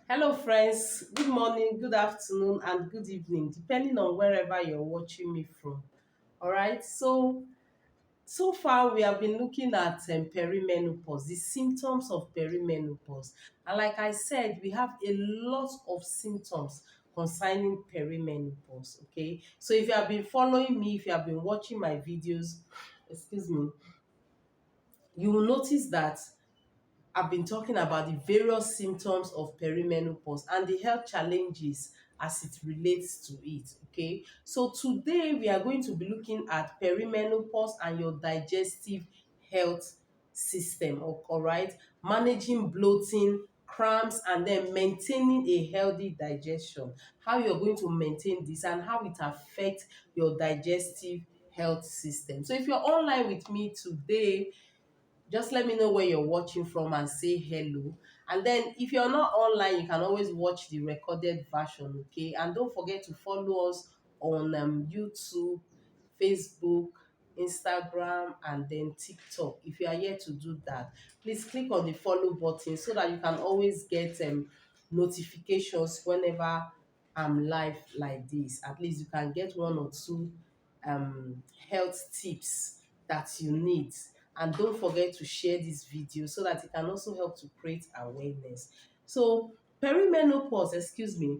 Hello, friends. Good morning, good afternoon, and good evening, depending on wherever you're watching me from. All right. So far we have been looking at perimenopause, the symptoms of perimenopause, and like I said, we have a lot of symptoms concerning perimenopause. Okay. So if you have been following me, if you have been watching my videos, excuse me, you will notice that I've been talking about the various symptoms of perimenopause and the health challenges as it relates to it. Okay, so today we are going to be looking at perimenopause and your digestive health system. All right, managing bloating, cramps, and then maintaining a healthy digestion. How you're going to maintain this and how it affects your digestive health system. So if you're online with me today, just let me know where you're watching from and say hello. And then if you're not online, you can always watch the recorded version, okay? And don't forget to follow us on YouTube, Facebook, Instagram, and then TikTok. If you are yet to do that, please click on the follow button so that you can always get notifications whenever I'm live like this. At least you can get one or two health tips that you need. And don't forget to share this video so that it can also help to create awareness. So perimenopause, excuse me,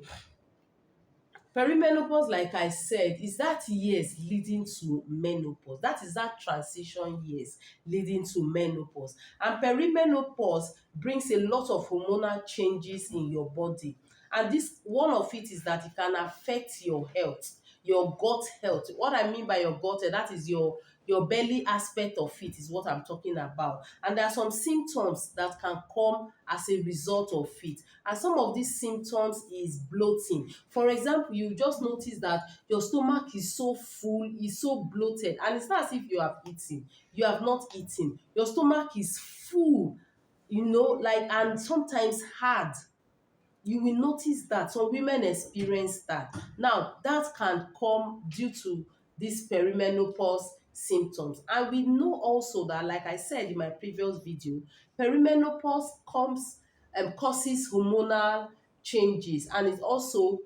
perimenopause, like I said, is that years leading to menopause. That is that transition years leading to menopause. And perimenopause brings a lot of hormonal changes in your body. And this one of it is that it can affect your health, your gut health. What I mean by your gut health, that is your belly aspect of it is what I'm talking about. And there are some symptoms that can come as a result of it. And some of these symptoms is bloating. For example, you just notice that your stomach is so full, is so bloated, and it's not as if you have eaten. You have not eaten. Your stomach is full, like, and sometimes hard. You will notice that some women experience that. Now, that can come due to these perimenopause symptoms. And we know also that, like I said in my previous video, perimenopause causes hormonal changes, and it also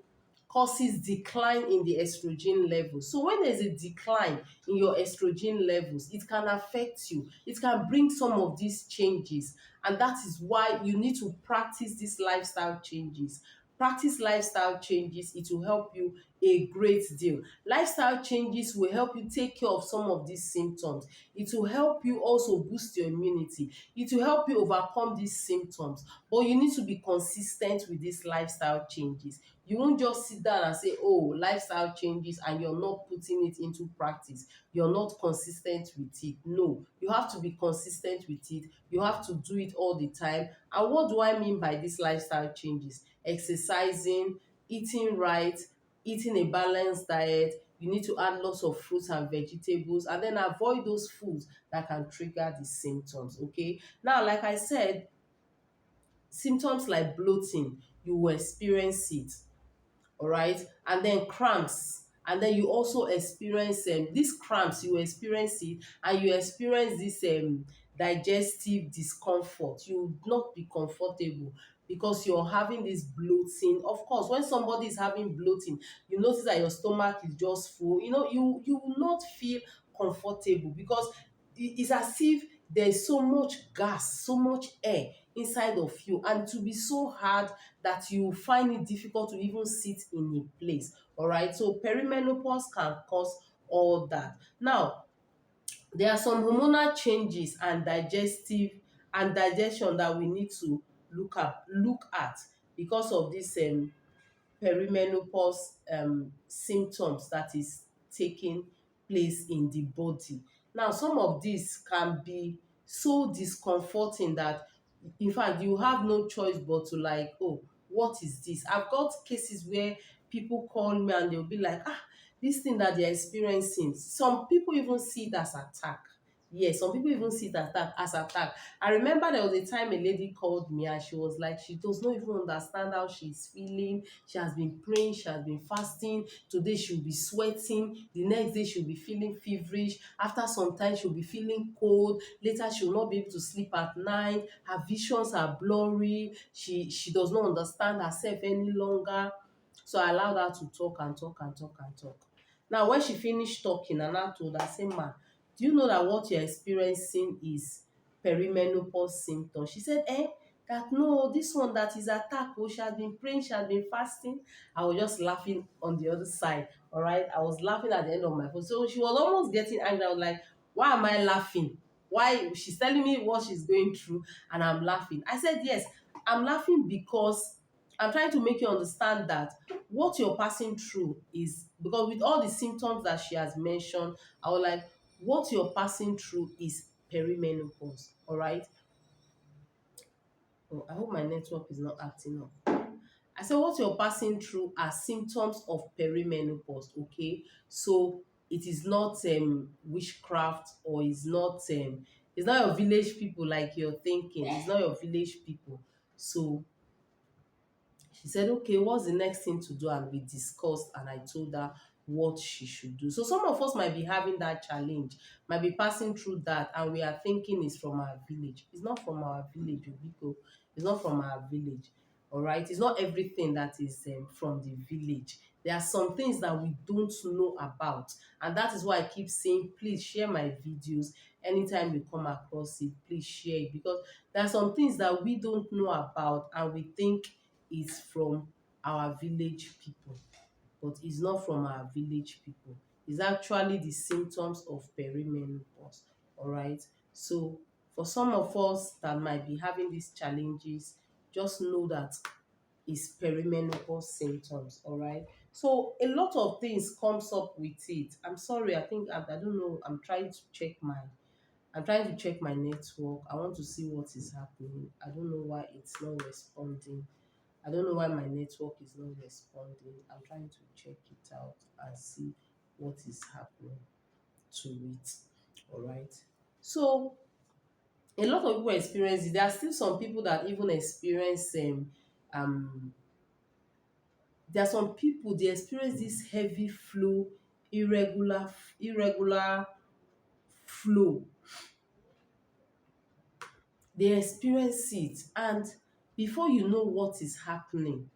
causes decline in the estrogen levels. So when there's a decline in your estrogen levels, it can affect you. It can bring some of these changes, and that is why you need to practice these lifestyle changes. Practice lifestyle changes, it will help you a great deal. Lifestyle changes will help you take care of some of these symptoms. It will help you also boost your immunity. It will help you overcome these symptoms. But you need to be consistent with these lifestyle changes. You won't just sit down and say, oh, lifestyle changes, and you're not putting it into practice. You're not consistent with it. No, you have to be consistent with it. You have to do it all the time. And what do I mean by these lifestyle changes? Exercising, eating right, eating a balanced diet. You need to add lots of fruits and vegetables, and then avoid those foods that can trigger the symptoms. Okay. Now, like I said, symptoms like bloating, you will experience it. All right, and then cramps, and then you also experience these cramps, you experience it, and you experience this digestive discomfort. You will not be comfortable because you're having this bloating. Of course, when somebody is having bloating, you notice that your stomach is just full. You will not feel comfortable because it's as if there's so much gas, so much air inside of you, and to be so hard that you find it difficult to even sit in a place. All right, so perimenopause can cause all that. Now, there are some hormonal changes and digestion that we need to look at because of this perimenopause symptoms that is taking place in the body. Now, some of these can be so discomforting that, in fact, you have no choice but to, like, oh, what is this? I've got cases where people call me and they'll be like, this thing that they're experiencing, some people even see it as attack. Yes, some people even see it attack as attack. I remember there was a time a lady called me and she was like, she does not even understand how she's feeling. She has been praying, she has been fasting. Today she'll be sweating. The next day she'll be feeling feverish. After some time she'll be feeling cold. Later she'll not be able to sleep at night. Her visions are blurry. She does not understand herself any longer. So I allowed her to talk and talk and talk and talk. Now when she finished talking, and I told her, say, ma, do you know that what you're experiencing is perimenopause symptoms? She said, that no, this one that is attack. Oh, she has been praying, she has been fasting. I was just laughing on the other side. All right. I was laughing at the end of my phone. So she was almost getting angry. I was like, why am I laughing? Why? She's telling me what she's going through, and I'm laughing. I said, yes, I'm laughing because I'm trying to make you understand that what you're passing through is because with all the symptoms that she has mentioned, I was like, what you're passing through is perimenopause. All right. Oh, I hope my network is not acting up. I said what you're passing through are symptoms of perimenopause. Okay, so it is not witchcraft, or it's not your village people like you're thinking. It's not your village people. So she said, okay, what's the next thing to do? And we discussed, and I told her what she should do. So some of us might be having that challenge, might be passing through that, and we are thinking it's from our village. It's not from our village, Obiko. It's not from our village. All right. It's not everything that is from the village. There are some things that we don't know about. And that is why I keep saying, please share my videos. Anytime you come across it, please share it, because there are some things that we don't know about and we think is from our village people, but it's not from our village people. It's actually the symptoms of perimenopause. All right. So for some of us that might be having these challenges, just know that it's perimenopause symptoms. All right. So a lot of things comes up with it. I'm sorry. I don't know. I'm trying to check my network. I want to see what is happening. I don't know why it's not responding. I don't know why my network is not responding. I'm trying to check it out and see what is happening to it. All right. So a lot of people experience it. There are still some people that even experience um there are some people they experience this heavy flow, irregular flow. They experience it, and before you know what is happening,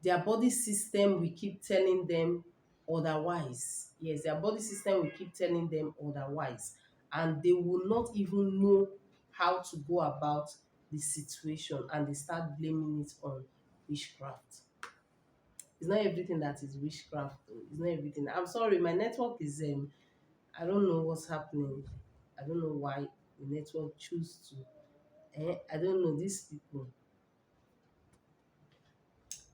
their body system will keep telling them otherwise. Yes, their body system will keep telling them otherwise, and they will not even know how to go about the situation, and they start blaming it on witchcraft. It's not everything that is witchcraft. Though. It's not everything. I'm sorry, my network is I don't know what's happening. I don't know why the network choose to. I don't know these people.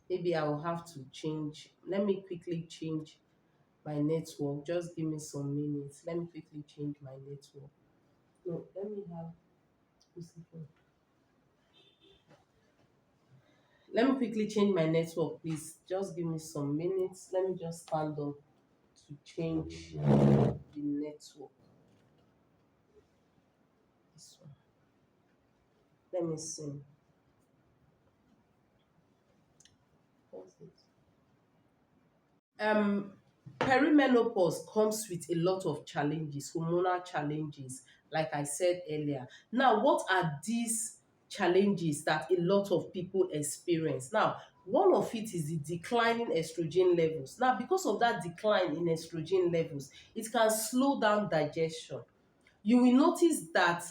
Maybe I will have to change. Let me quickly change my network. Just give me some minutes. Let me quickly change my network. No, let me have let me quickly change my network, please. Just give me some minutes. Let me just stand up to change the network. This one. Let me see. Pause it. um Perimenopause comes with a lot of challenges, hormonal challenges, like I said earlier. Now, what are these challenges that a lot of people experience? Now, one of it is the decline in estrogen levels. Now, because of that decline in estrogen levels, it can slow down digestion. You will notice that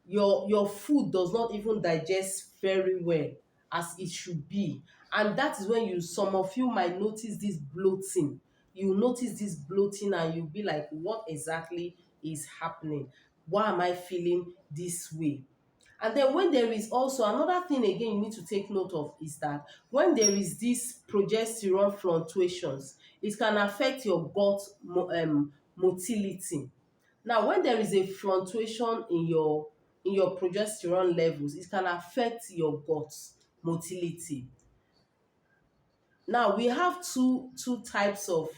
your food does not even digest very well as it should be, and that is when you some of you might notice this bloating. You notice this bloating and you'll be like, what exactly is happening? Why am I feeling this way? And then when there is also another thing again you need to take note of is that when there is this progesterone fluctuations, it can affect your gut motility. Now, when there is a fluctuation in your progesterone levels, it can affect your gut motility. Now, we have two types of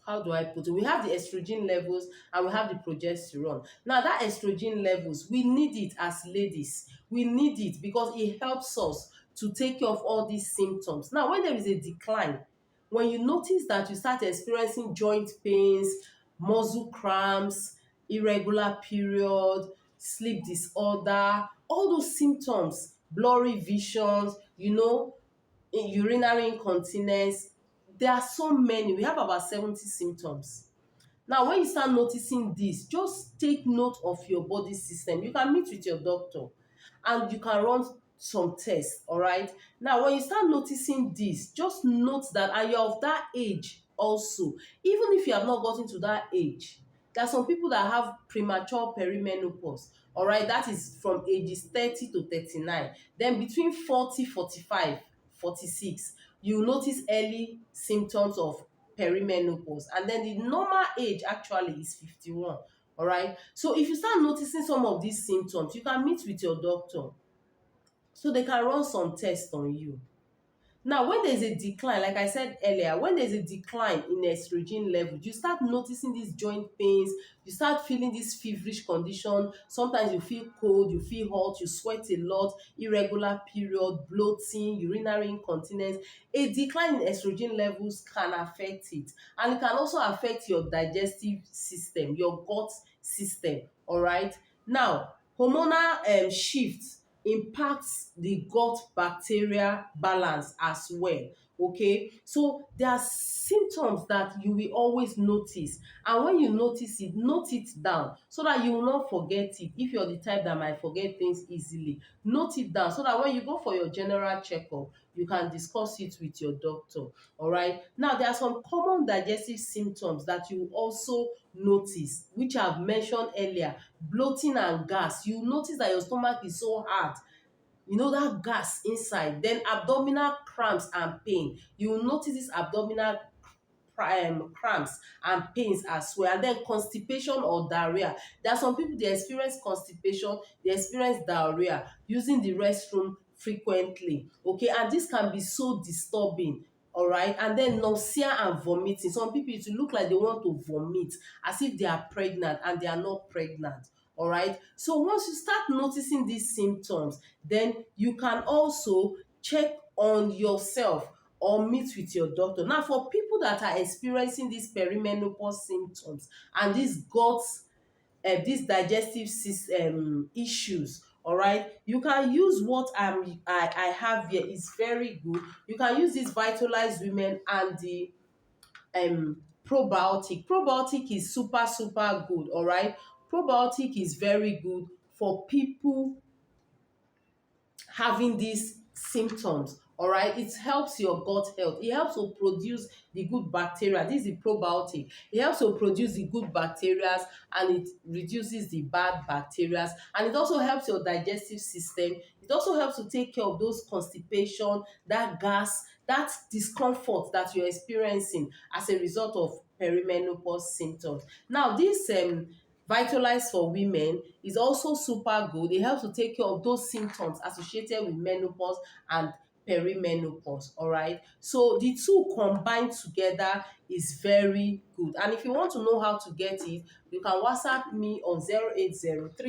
how do I put it? We have the estrogen levels and we have the progesterone. Now that estrogen levels, we need it as ladies. We need it because it helps us to take care of all these symptoms. Now when there is a decline, when you notice that you start experiencing joint pains, muscle cramps, irregular period, sleep disorder, all those symptoms, blurry visions, urinary incontinence, there are so many. We have about 70 symptoms. Now when you start noticing this, just take note of your body system. You can meet with your doctor and you can run some tests, all right? Now when you start noticing this, just note that, and you're of that age also, even if you have not gotten to that age, there are some people that have premature perimenopause, all right? That is from ages 30 to 39. Then between 40, 45, 46, you notice early symptoms of perimenopause, and then the normal age actually is 51. All right, so if you start noticing some of these symptoms, you can meet with your doctor so they can run some tests on you. Now when there's a decline, like I said earlier, when there's a decline in estrogen level, you start noticing these joint pains, you start feeling this feverish condition. Sometimes you feel cold, you feel hot, you sweat a lot, irregular period, bloating, urinary incontinence. A decline in estrogen levels can affect it, and it can also affect your digestive system, your gut system. All right, now hormonal shift impacts the gut bacteria balance as well. Okay, so there are symptoms that you will always notice, and when you notice it, note it down so that you will not forget it. If you're the type that might forget things easily, note it down so that when you go for your general checkup, you can discuss it with your doctor. All right, now there are some common digestive symptoms that you also notice, which I've mentioned earlier. Bloating and gas. You notice that your stomach is so hard, that gas inside. Then abdominal cramps and pain. You will notice this abdominal cramps and pains as well. And then constipation or diarrhea. There are some people, they experience constipation, they experience diarrhea using the restroom frequently. Okay, and this can be so disturbing. All right, and then nausea and vomiting. Some people, it will look like they want to vomit as if they are pregnant and they are not pregnant. All right, so once you start noticing these symptoms, then you can also check on yourself or meet with your doctor. Now for people that are experiencing these perimenopause symptoms and these digestive system issues, all right, you can use what I have here. Is very good. You can use this Vitalized Women and the probiotic. Probiotic is super good. All right, probiotic is very good for people having these symptoms. All right, it helps your gut health. It helps to produce the good bacteria. This is the probiotic. It helps to produce the good bacteria and it reduces the bad bacteria, and it also helps your digestive system. It also helps to take care of those constipation, that gas, that discomfort that you're experiencing as a result of perimenopause symptoms. Now this Vitalize for Women is also super good. It helps to take care of those symptoms associated with menopause and perimenopause. All right, so the two combined together is very good. And if you want to know how to get it, you can WhatsApp me on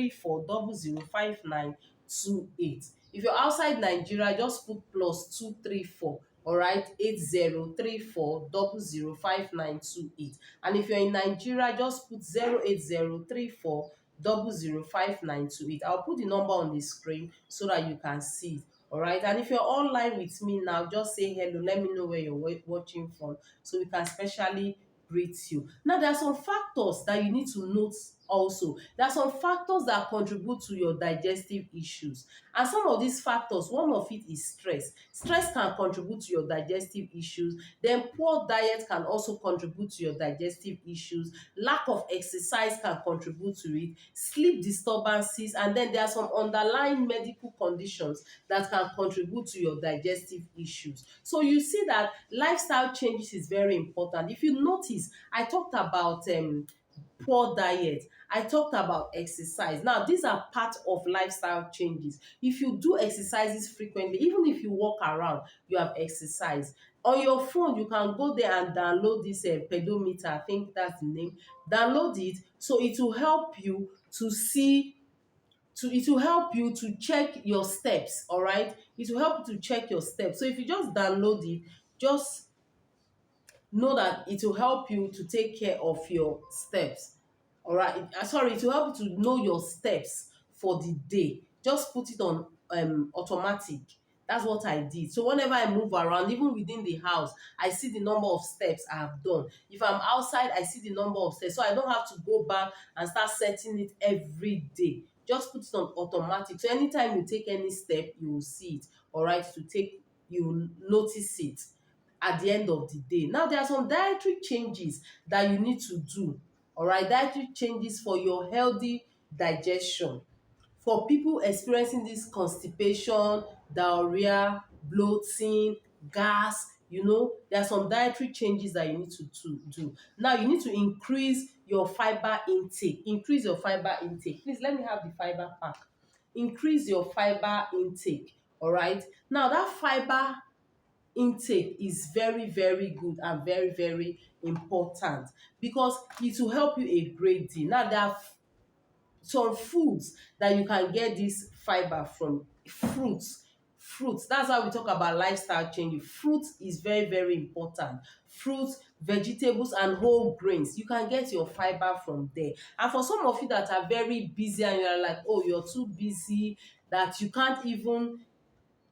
08034005928. If you're outside Nigeria, just put +234, all right, 8034005928. And if you're in Nigeria, just put 08034005928. I'll put the number on the screen so that you can see it. All right, and if you're online with me now, just say hello. Let me know where you're watching from so we can specially greet you. Now, there are some factors that you need to note also. There are some factors that contribute to your digestive issues. And some of these factors, one of it is stress. Stress can contribute to your digestive issues. Then poor diet can also contribute to your digestive issues. Lack of exercise can contribute to it. Sleep disturbances, and then there are some underlying medical conditions that can contribute to your digestive issues. So you see that lifestyle changes is very important. If you notice, I talked about poor diet, I talked about exercise. Now these are part of lifestyle changes. If you do exercises frequently, even if you walk around, you have exercise. On your phone you can go there and download this pedometer, I think that's the name. Download it, so it will help you to see, it will help you to check your steps, all right? It will help you to check your steps. So if you just download it, just know that it will help you to take care of your steps. All right. Sorry, it will help you to know your steps for the day. Just put it on automatic. That's what I did. So whenever I move around, even within the house, I see the number of steps I have done. If I'm outside, I see the number of steps. So I don't have to go back and start setting it every day. Just put it on automatic. So anytime you take any step, you will see it. All right. You will notice it at the end of the day. Now, there are some dietary changes that you need to do. All right, dietary changes for your healthy digestion. For people experiencing this constipation, diarrhea, bloating, gas, there are some dietary changes that you need to do. Now, you need to increase your fiber intake. Increase your fiber intake. Please let me have the fiber pack. Increase your fiber intake. All right. Now, that fiber intake is very very good and very very important, because it will help you a great deal. Now, there are some foods that you can get this fiber from. Fruits, that's why we talk about lifestyle change. Fruit is very very important. Fruits, vegetables and whole grains, you can get your fiber from there. And for some of you that are very busy and you're like, oh, you're too busy that you can't even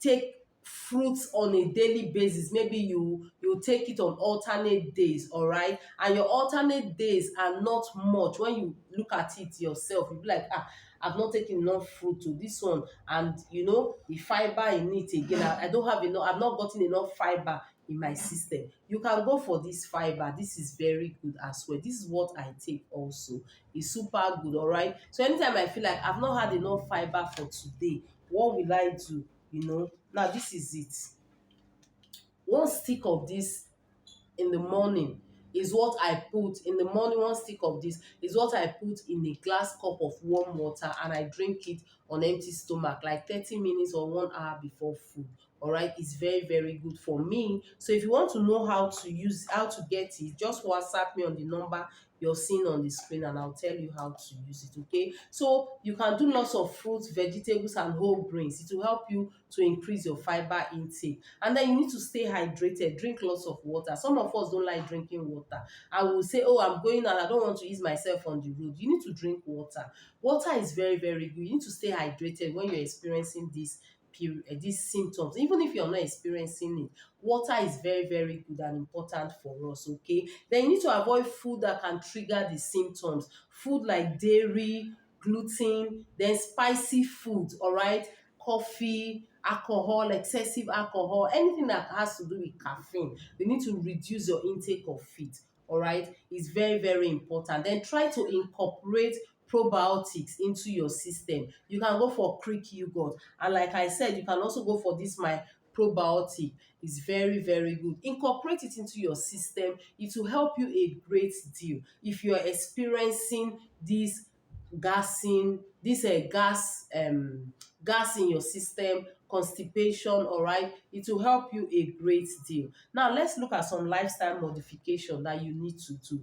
take fruits on a daily basis, maybe you take it on alternate days, all right? And your alternate days are not much. When you look at it yourself, you be like, I've not taken enough fruit to this one, and the fiber in it again, I don't have enough, I've not gotten enough fiber in my system. You can go for this fiber. This is very good as well. This is what I take also. It's super good, all right? So anytime I feel like I've not had enough fiber for today, what will I do? Now this is it. One stick of this in the morning is what I put in the morning. One stick of this is what I put in a glass cup of warm water, and I drink it on empty stomach like 30 minutes or 1 hour before food. All right, it's very very good for me. So if you want to know how to get it, just WhatsApp me on the number you're seeing on the screen, and I'll tell you how to use it. Okay, so you can do lots of fruits, vegetables and whole grains. It will help you to increase your fiber intake. And then you need to stay hydrated. Drink lots of water. Some of us don't like drinking water. I will say, oh, I'm going and I don't want to ease myself on the road. You need to drink water. Water is very very good. You need to stay hydrated when you're experiencing these symptoms. Even if you're not experiencing it, water is very very good and important for us. Okay, then you need to avoid food that can trigger the symptoms. Food like dairy, gluten, then spicy food, all right? Coffee, alcohol, excessive alcohol, anything that has to do with caffeine, you need to reduce your intake of it. All right, it's very very important. Then try to incorporate probiotics into your system. You can go for Greek yogurt, and like I said, you can also go for this my probiotic. Is very very good. Incorporate it into your system. It will help you a great deal if you are experiencing this gassing, this gas in your system, constipation, all right? It will help you a great deal. Now let's look at some lifestyle modification that you need to do.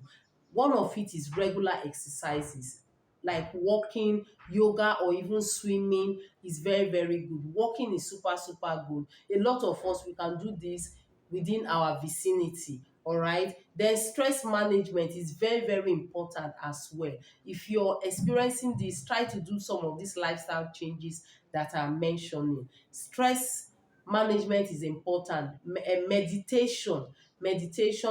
One of it is regular exercises like walking, yoga or even swimming is very very good. Walking is super super good. A lot of us, we can do this within our vicinity, all right? Then stress management is very very important as well. If you're experiencing this, try to do some of these lifestyle changes that I'm mentioning. Stress management is important. Meditation,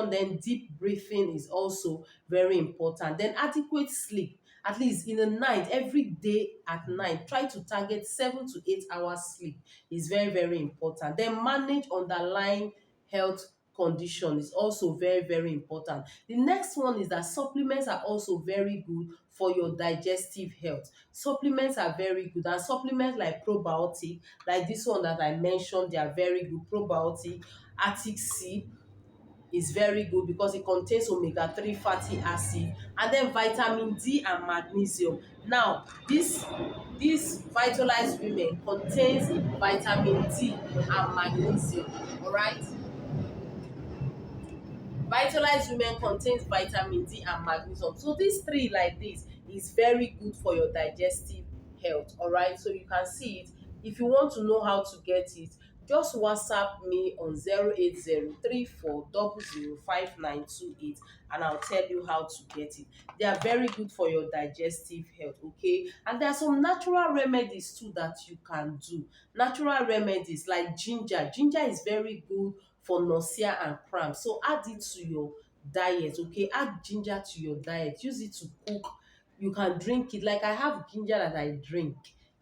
then deep breathing is also very important. Then adequate sleep, at least in the night, every day at night, try to target 7 to 8 hours sleep is very very important. Then manage underlying health condition is also very very important. The next one is that supplements are also very good for your digestive health. Supplements are very good, and supplements like probiotic, like this one that I mentioned, they are very good. Probiotic, Arctic Sea is very good because it contains omega-3 fatty acid, and then vitamin D and magnesium. Now this vitalized women contains vitamin D and magnesium, all right? Vitalized women contains vitamin D and magnesium. So these three like this is very good for your digestive health. All right, so you can see it. If you want to know how to get it, just WhatsApp me on 08034005928 and I'll tell you how to get it. They are very good for your digestive health, okay? And there are some natural remedies too that you can do. Natural remedies like ginger. Ginger is very good for nausea and cramps. So add it to your diet, okay? Add ginger to your diet. Use it to cook. You can drink it. Like I have ginger that I drink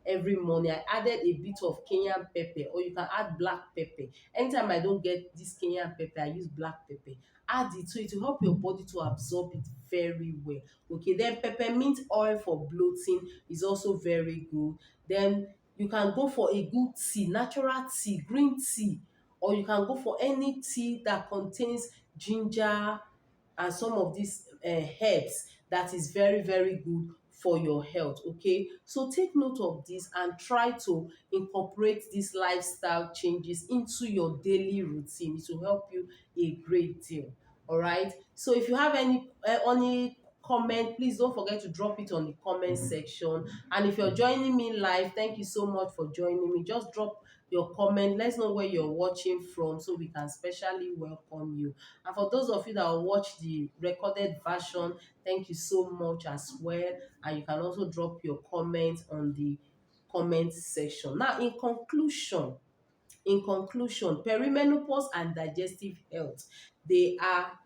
every morning. I added a bit of Kenyan pepper, or you can add black pepper. Anytime I don't get this Kenyan pepper, I use black pepper. Add it so it will help your body to absorb it very well. Okay, then peppermint oil for bloating is also very good. Then you can go for a good tea, natural tea, green tea, or you can go for any tea that contains ginger and some of these herbs that is very very good for your health. Okay, so take note of this and try to incorporate these lifestyle changes into your daily routine. It will help you a great deal. All right, so if you have any comment, please don't forget to drop it on the comment section. And if you're joining me live, thank you so much for joining me. Just drop your comment. Let's know where you're watching from so we can specially welcome you. And for those of you that will watch the recorded version, thank you so much as well. And you can also drop your comment on the comment section. Now, in conclusion, perimenopause and digestive health, they are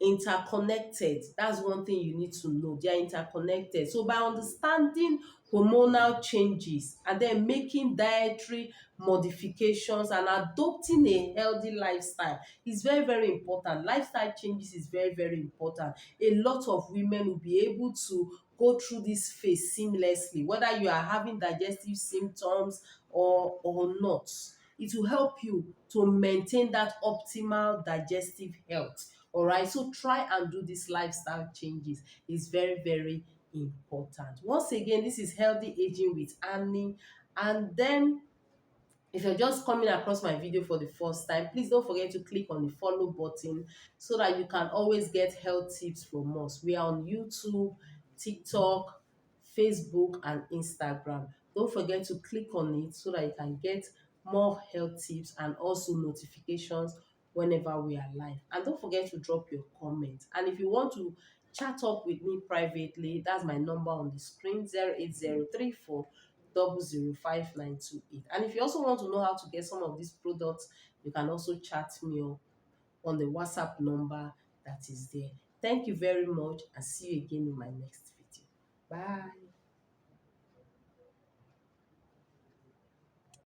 interconnected. That's one thing you need to know. They are interconnected. So by understanding hormonal changes and then making dietary modifications and adopting a healthy lifestyle is very very important. Lifestyle changes is very very important. A lot of women will be able to go through this phase seamlessly, whether you are having digestive symptoms or not. It will help you to maintain that optimal digestive health. All right, so try and do these lifestyle changes. It's very very important. Once again, this is Healthy Aging with Annie. And then if you're just coming across my video for the first time, please don't forget to click on the follow button so that you can always get health tips from us. We are on YouTube, TikTok, Facebook, and Instagram. Don't forget to click on it so that you can get more health tips and also notifications whenever we are live. And don't forget to drop your comments. And if you want to chat up with me privately, that's my number on the screen, 08034005928. And if you also want to know how to get some of these products, you can also chat me up on the WhatsApp number that is there. Thank you very much and see you again in my next video. Bye.